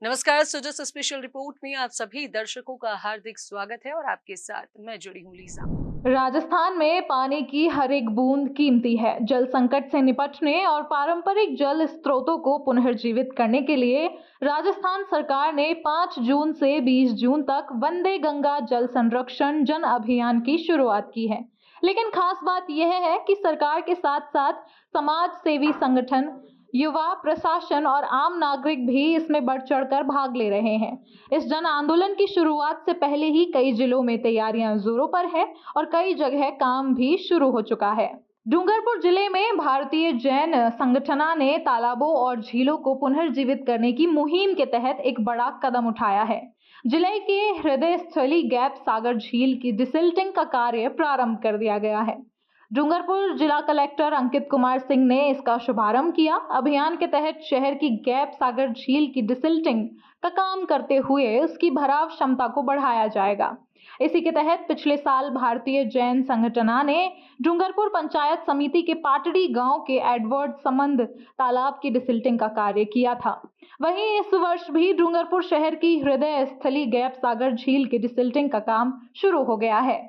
नमस्कार। Sujas special report में आप सभी दर्शकों का हार्दिक स्वागत है और आपके साथ मैं जुड़ी हूँ लीसा। राजस्थान में पानी की हर एक बूंद कीमती है। जल संकट से निपटने और पारंपरिक जल स्रोतों को पुनर्जीवित करने के लिए राजस्थान सरकार ने 5 जून से 20 जून तक वंदे गंगा जल संरक्षण जन अभियान की शुरुआत की है। लेकिन खास बात यह है कि सरकार के साथ साथ समाज सेवी संगठन, युवा, प्रशासन और आम नागरिक भी इसमें बढ़ चढ़कर भाग ले रहे हैं। इस जन आंदोलन की शुरुआत से पहले ही कई जिलों में तैयारियां जोरों पर है और कई जगह काम भी शुरू हो चुका है। डूंगरपुर जिले में भारतीय जैन संगठना ने तालाबों और झीलों को पुनर्जीवित करने की मुहिम के तहत एक बड़ा कदम उठाया है। जिले के हृदय स्थली गैप सागर झील की डिसिल्टिंग का कार्य प्रारंभ कर दिया गया है। डूंगरपुर जिला कलेक्टर अंकित कुमार सिंह ने इसका शुभारंभ किया। अभियान के तहत शहर की गैप सागर झील की डिसिल्टिंग का काम करते हुए उसकी भराव क्षमता को बढ़ाया जाएगा। इसी के तहत पिछले साल भारतीय जैन संगठना ने डूंगरपुर पंचायत समिति के पाटड़ी गांव के एडवर्ड समंद तालाब की डिसिल्टिंग का कार्य किया था। वहीं इस वर्ष भी डूंगरपुर शहर की हृदय स्थली गैप सागर झील की डिसिल्टिंग का काम शुरू हो गया है।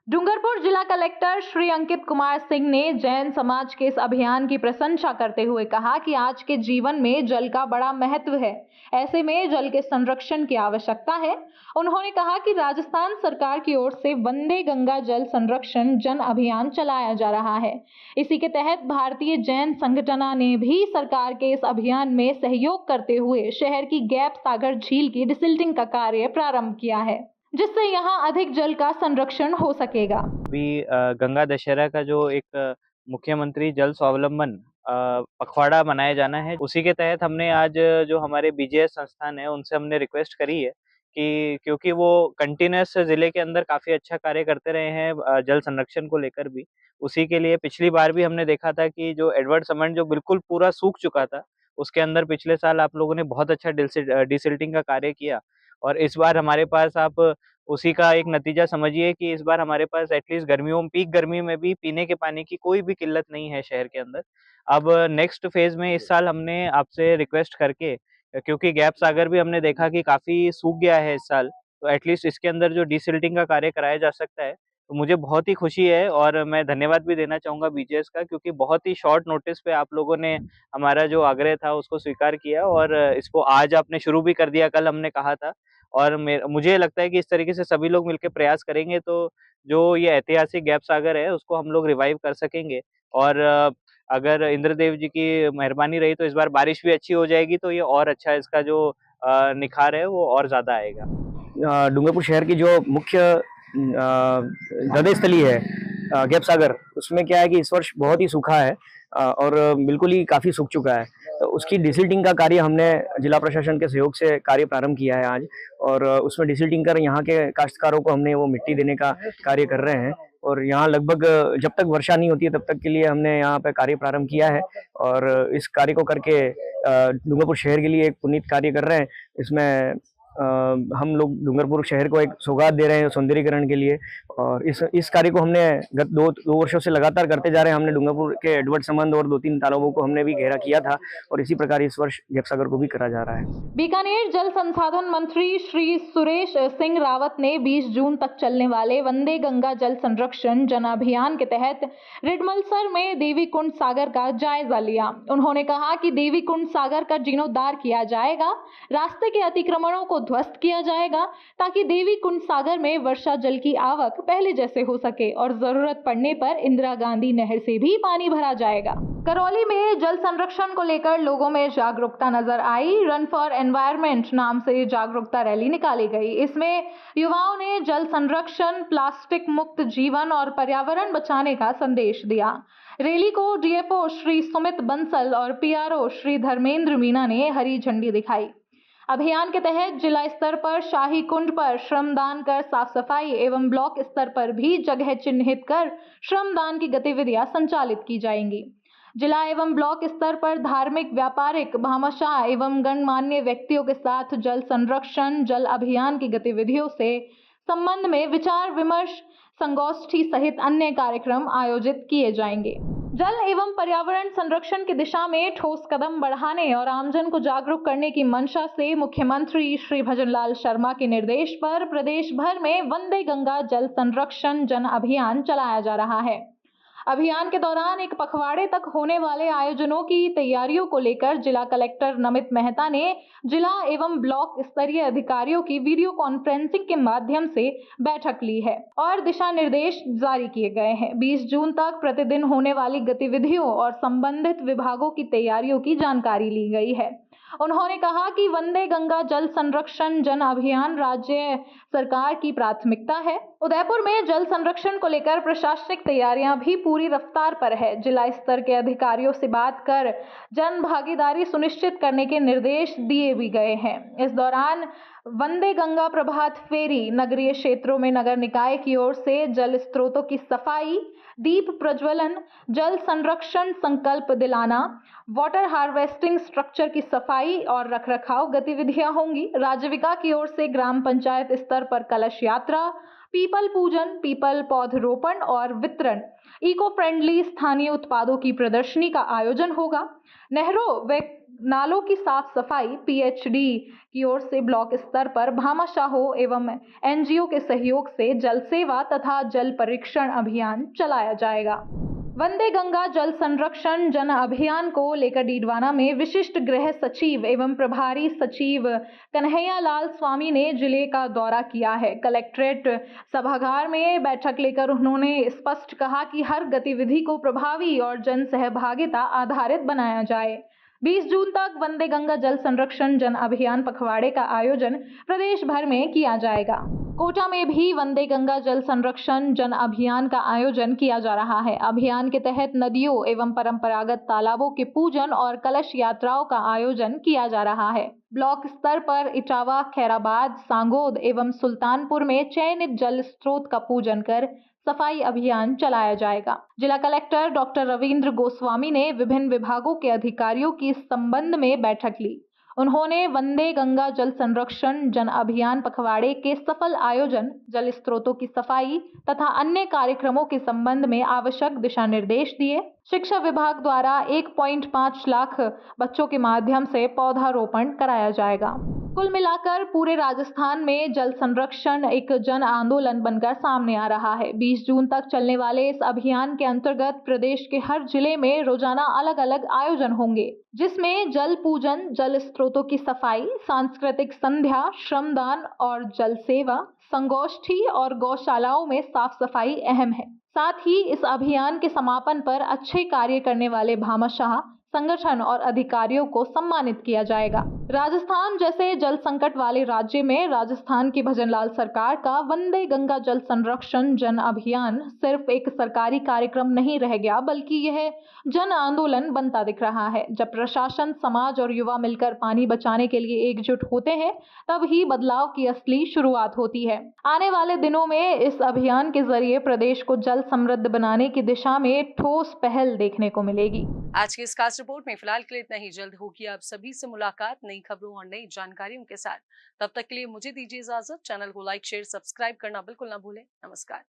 डूंगरपुर जिला कलेक्टर श्री अंकित कुमार सिंह ने जैन समाज के इस अभियान की प्रशंसा करते हुए कहा कि आज के जीवन में जल का बड़ा महत्व है। ऐसे में जल के संरक्षण की आवश्यकता है। उन्होंने कहा कि राजस्थान सरकार की ओर से वंदे गंगा जल संरक्षण जन अभियान चलाया जा रहा है। इसी के तहत भारतीय जैन संगठना ने भी सरकार के इस अभियान में सहयोग करते हुए शहर की गैप सागर झील की डिसिल्टिंग का कार्य प्रारंभ किया है, जिससे यहाँ अधिक जल का संरक्षण हो सकेगा। अभी गंगा दशहरा का जो एक मुख्यमंत्री जल स्वावलंबन पखवाड़ा मनाया जाना है, उसी के तहत हमने आज जो हमारे बीजेएस संस्थान है उनसे हमने रिक्वेस्ट करी है कि क्योंकि वो कंटिन्यूअस जिले के अंदर काफ़ी अच्छा कार्य करते रहे हैं जल संरक्षण को लेकर भी। उसी के लिए पिछली बार भी हमने देखा था कि जो एडवर्ड समंड जो बिल्कुल पूरा सूख चुका था, उसके अंदर पिछले साल आप लोगों ने बहुत अच्छा डिसिल्टिंग का कार्य किया। और इस बार हमारे पास आप उसी का एक नतीजा समझिए कि इस बार हमारे पास एटलीस्ट पीक गर्मी में भी पीने के पानी की कोई भी किल्लत नहीं है शहर के अंदर। अब नेक्स्ट फ़ेज़ में इस साल हमने आपसे रिक्वेस्ट करके क्योंकि गैप सागर भी हमने देखा कि काफ़ी सूख गया है इस साल, तो एटलीस्ट इसके अंदर जो डिसिल्टिंग का कार्य कराया जा सकता है, तो मुझे बहुत ही खुशी है और मैं धन्यवाद भी देना चाहूँगा बीजेएस का क्योंकि बहुत ही शॉर्ट नोटिस पे आप लोगों ने हमारा जो आग्रह था उसको स्वीकार किया और इसको आज आपने शुरू भी कर दिया, कल हमने कहा था। और मुझे लगता है कि इस तरीके से सभी लोग मिलके प्रयास करेंगे तो जो ये ऐतिहासिक गैप सागर है उसको हम लोग रिवाइव कर सकेंगे। और अगर इंद्रदेव जी की मेहरबानी रही तो इस बार बारिश भी अच्छी हो जाएगी तो ये और अच्छा इसका जो निखार है वो और ज़्यादा आएगा। डूंगरपुर शहर की जो मुख्य हृदय स्थली है गैप सागर, उसमें क्या है कि इस वर्ष बहुत ही सूखा है और बिल्कुल ही काफ़ी सूख चुका है। तो उसकी डिसिल्टिंग का कार्य हमने जिला प्रशासन के सहयोग से कार्य प्रारंभ किया है आज, और उसमें डिसिल्टिंग कर यहाँ के काश्तकारों को हमने वो मिट्टी देने का कार्य कर रहे हैं। और यहाँ लगभग जब तक वर्षा नहीं होती है तब तक के लिए हमने यहाँ पे कार्य प्रारंभ किया है, और इस कार्य को करके डूंगरपुर शहर के लिए एक पुनीत कार्य कर रहे हैं। इसमें हम लोग डूंगरपुर शहर को एक सौगात दे रहे हैं सौंदर्यीकरण के लिए, और इस कार्य को हमने गत दो वर्षों से लगातार करते जा रहे हैं। हमने डूंगरपुर के एडवर्ड समंद और 2-3 तालाबों को हमने भी घेरा किया था, और इसी प्रकार इस वर्ष गैप सागर को भी करा जा रहा है। बीकानेर जल संसाधन मंत्री श्री सुरेश सिंह रावत ने 20 जून तक चलने वाले वंदे गंगा जल संरक्षण जन अभियान के तहत रिडमलसर में देवी कुंड सागर का जायजा लिया। उन्होंने कहा कि देवी कुंड सागर का जीर्णोद्धार किया जाएगा, रास्ते के अतिक्रमणों को ध्वस्त किया जाएगा ताकि देवी कुंड सागर में वर्षा जल की आवक पहले जैसे हो सके, और जरूरत पड़ने पर इंदिरा गांधी नहर से भी पानी भरा जाएगा। करौली में जल संरक्षण को लेकर लोगों में जागरूकता नजर आई। रन फॉर एनवायरनमेंट नाम से जागरूकता रैली निकाली गई। इसमें युवाओं ने जल संरक्षण, प्लास्टिक मुक्त जीवन और पर्यावरण बचाने का संदेश दिया। रैली को डीएफओ श्री सुमित बंसल और पीआरओ श्री धर्मेंद्र मीना ने हरी झंडी दिखाई। अभियान के तहत जिला स्तर पर शाही कुंड पर श्रमदान कर साफ सफाई एवं ब्लॉक स्तर पर भी जगह चिन्हित कर श्रमदान की गतिविधियां संचालित की जाएंगी। जिला एवं ब्लॉक स्तर पर धार्मिक, व्यापारिक, भामाशाह एवं गणमान्य व्यक्तियों के साथ जल संरक्षण जल अभियान की गतिविधियों से संबंध में विचार विमर्श, संगोष्ठी सहित अन्य कार्यक्रम आयोजित किए जाएंगे। जल एवं पर्यावरण संरक्षण की दिशा में ठोस कदम बढ़ाने और आमजन को जागरूक करने की मंशा से मुख्यमंत्री श्री भजनलाल शर्मा के निर्देश पर प्रदेश भर में वंदे गंगा जल संरक्षण जन अभियान चलाया जा रहा है। अभियान के दौरान एक पखवाड़े तक होने वाले आयोजनों की तैयारियों को लेकर जिला कलेक्टर नमित मेहता ने जिला एवं ब्लॉक स्तरीय अधिकारियों की वीडियो कॉन्फ्रेंसिंग के माध्यम से बैठक ली है और दिशा निर्देश जारी किए गए हैं। 20 जून तक प्रतिदिन होने वाली गतिविधियों और संबंधित विभागों की तैयारियों की जानकारी ली गई है। उन्होंने कहा कि वंदे गंगा जल संरक्षण जन अभियान राज्य सरकार की प्राथमिकता है। उदयपुर में जल संरक्षण को लेकर प्रशासनिक तैयारियां भी पूरी रफ्तार पर है। जिला स्तर के अधिकारियों से बात कर जन भागीदारी सुनिश्चित करने के निर्देश दिए भी गए हैं। इस दौरान वंदे गंगा प्रभात फेरी, नगरीय क्षेत्रों में नगर निकाय की ओर से जल स्रोतों की सफाई, दीप प्रज्वलन, जल संरक्षण संकल्प दिलाना, वाटर हार्वेस्टिंग स्ट्रक्चर की सफाई और रखरखाव गतिविधियां होंगी। राज्यविका की ओर से ग्राम पंचायत स्तर पर कलश यात्रा, पीपल पूजन, पीपल पौधरोपण और वितरण, इको फ्रेंडली स्थानीय उत्पादों की प्रदर्शनी का आयोजन होगा। नहरों व नालों की साफ सफाई पीएचडी की ओर से ब्लॉक स्तर पर भामाशाहों एवं एनजीओ के सहयोग से जल सेवा तथा जल परीक्षण अभियान चलाया जाएगा। वंदे गंगा जल संरक्षण जन अभियान को लेकर डीडवाना में विशिष्ट गृह सचिव एवं प्रभारी सचिव कन्हैया लाल स्वामी ने जिले का दौरा किया है। कलेक्ट्रेट सभागार में बैठक लेकर उन्होंने स्पष्ट कहा कि हर गतिविधि को प्रभावी और जन सहभागिता आधारित बनाया जाए। 20 जून तक वंदे गंगा जल संरक्षण जन अभियान पखवाड़े का आयोजन प्रदेश भर में किया जाएगा। कोटा में भी वंदे गंगा जल संरक्षण जन अभियान का आयोजन किया जा रहा है। अभियान के तहत नदियों एवं परंपरागत तालाबों के पूजन और कलश यात्राओं का आयोजन किया जा रहा है। ब्लॉक स्तर पर इटावा, खैराबाद, सांगोद एवं सुल्तानपुर में चयनित जल स्रोत का पूजन कर सफाई अभियान चलाया जाएगा। जिला कलेक्टर डॉक्टर रविंद्र गोस्वामी ने विभिन्न विभागों के अधिकारियों की इस संबंध में बैठक ली। उन्होंने वंदे गंगा जल संरक्षण जन अभियान पखवाड़े के सफल आयोजन, जल स्रोतों की सफाई तथा अन्य कार्यक्रमों के संबंध में आवश्यक दिशा निर्देश दिए। शिक्षा विभाग द्वारा 1.5 लाख बच्चों के माध्यम से पौधारोपण कराया जाएगा। कुल मिलाकर पूरे राजस्थान में जल संरक्षण एक जन आंदोलन बनकर सामने आ रहा है। 20 जून तक चलने वाले इस अभियान के अंतर्गत प्रदेश के हर जिले में रोजाना अलग अलग आयोजन होंगे, जिसमें जल पूजन, जल स्रोतों की सफाई, सांस्कृतिक संध्या, श्रमदान और जल सेवा, संगोष्ठी और गौशालाओं में साफ सफाई अहम है। साथ ही इस अभियान के समापन पर अच्छे कार्य करने वाले भामाशाह, संगठन और अधिकारियों को सम्मानित किया जाएगा। राजस्थान जैसे जल संकट वाले राज्य में राजस्थान की भजनलाल सरकार का वंदे गंगा जल संरक्षण जन अभियान सिर्फ एक सरकारी कार्यक्रम नहीं रह गया, बल्कि यह जन आंदोलन बनता दिख रहा है। जब प्रशासन, समाज और युवा मिलकर पानी बचाने के लिए एकजुट होते हैं, तब ही बदलाव की असली शुरुआत होती है। आने वाले दिनों में इस अभियान के जरिए प्रदेश को जल समृद्ध बनाने की दिशा में ठोस पहल देखने को मिलेगी। आज की इस खास रिपोर्ट में फिलहाल के लिए इतना ही। जल्द होगी आप सभी से मुलाकात नई खबरों और नई जानकारियों के साथ। तब तक के लिए मुझे दीजिए इजाजत। चैनल को लाइक, शेयर, सब्सक्राइब करना बिल्कुल ना भूलें। नमस्कार।